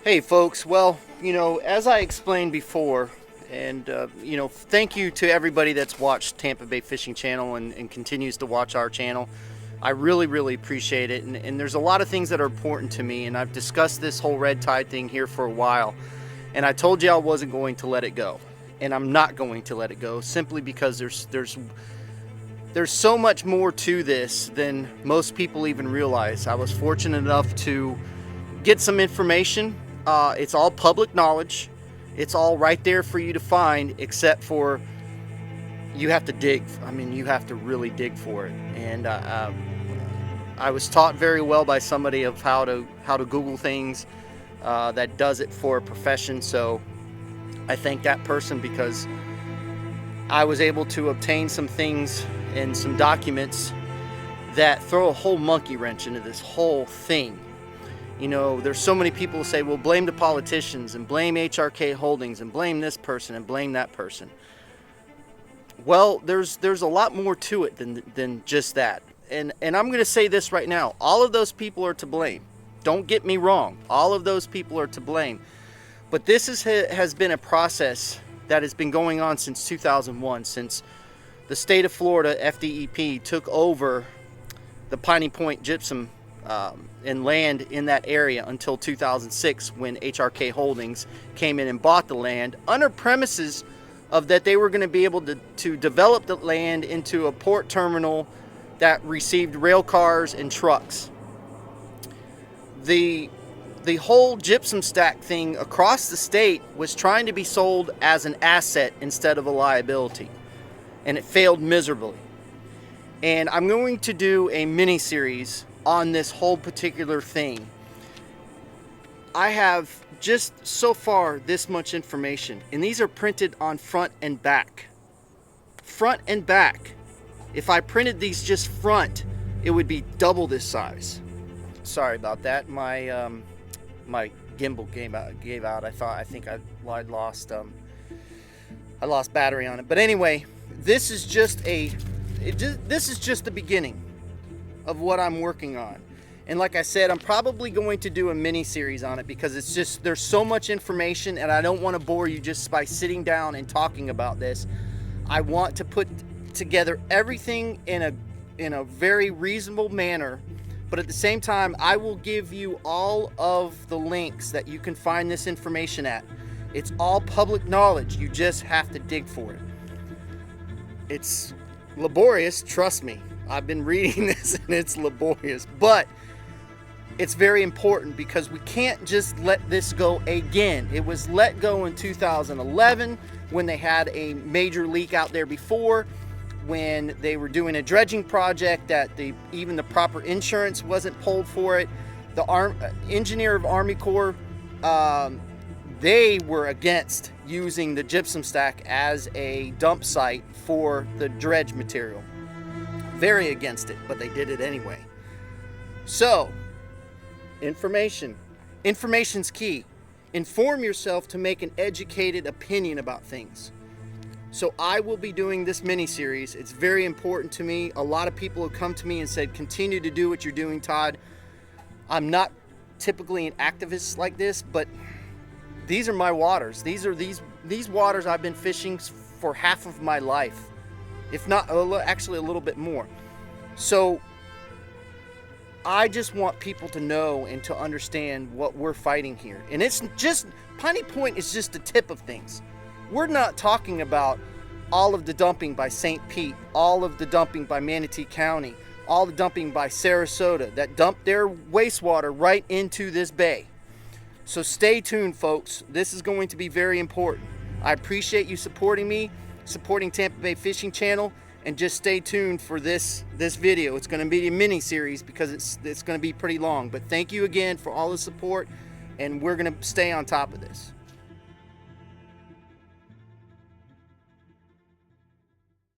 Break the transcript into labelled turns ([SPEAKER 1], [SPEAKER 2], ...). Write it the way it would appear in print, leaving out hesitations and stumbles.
[SPEAKER 1] Hey folks, well, as I explained before, and thank you to everybody that's watched Tampa Bay Fishing Channel and continues to watch our channel. I really, really appreciate it. And there's a lot of things that are important to me, and I've discussed this whole red tide thing here for a while. And I told you I wasn't going to let it go. And I'm not going to let it go simply because there's so much more to this than most people even realize. I was fortunate enough to get some information. It's all public knowledge. It's all right there for you to find, except for you have to dig. I mean, you have to really dig for it. And I was taught very well by somebody of how to Google things that does it for a profession. So I thank that person because I was able to obtain some things and some documents that throw a whole monkey wrench into this whole thing. There's so many people who say, well, blame the politicians and blame HRK Holdings and blame this person and blame that person. Well, there's a lot more to it than just that. And I'm going to say this right now. All of those people are to blame. Don't get me wrong. All of those people are to blame. But this has been a process that has been going on since 2001, since the state of Florida, FDEP, took over the Piney Point gypsum and land in that area until 2006, when HRK Holdings came in and bought the land under premises of that they were going to be able to develop the land into a port terminal that received rail cars and trucks. The whole gypsum stack thing across the state was trying to be sold as an asset instead of a liability, and it failed miserably. And I'm going to do a mini-series on this whole particular thing. I have just so far this much information, and these are printed on front and back. Front and back. If I printed these just front, it would be double this size. Sorry about that. My gimbal gave out. I think I lost battery on it. But anyway, this is just the beginning of what I'm working on. And like I said, I'm probably going to do a mini series on it because there's so much information, and I don't want to bore you just by sitting down and talking about this. I want to put together everything in a very reasonable manner, but at the same time, I will give you all of the links that you can find this information at. It's all public knowledge. You just have to dig for it. It's laborious, trust me. I've been reading this and it's laborious, but it's very important because we can't just let this go again. It was let go in 2011 when they had a major leak out there before, when they were doing a dredging project that even the proper insurance wasn't pulled for it. The engineer of Army Corps, they were against using the gypsum stack as a dump site for the dredge material. Very against it, but they did it anyway. So, information's key. Inform yourself to make an educated opinion about things. So I will be doing this mini-series. It's very important to me. A lot of people have come to me and said, continue to do what you're doing, Todd. I'm not typically an activist like this, but these are my waters. These waters I've been fishing for half of my life, if not actually a little bit more. So I just want people to know and to understand what we're fighting here. And it's just, Piney Point is just the tip of things. We're not talking about all of the dumping by St. Pete, all of the dumping by Manatee County, all the dumping by Sarasota that dump their wastewater right into this bay. So stay tuned, folks. This is going to be very important. I appreciate you supporting me, supporting Tampa Bay Fishing Channel, and just stay tuned for this video. It's going to be a mini series because it's going to be pretty long. But thank you again for all the support, and we're going to stay on top of this.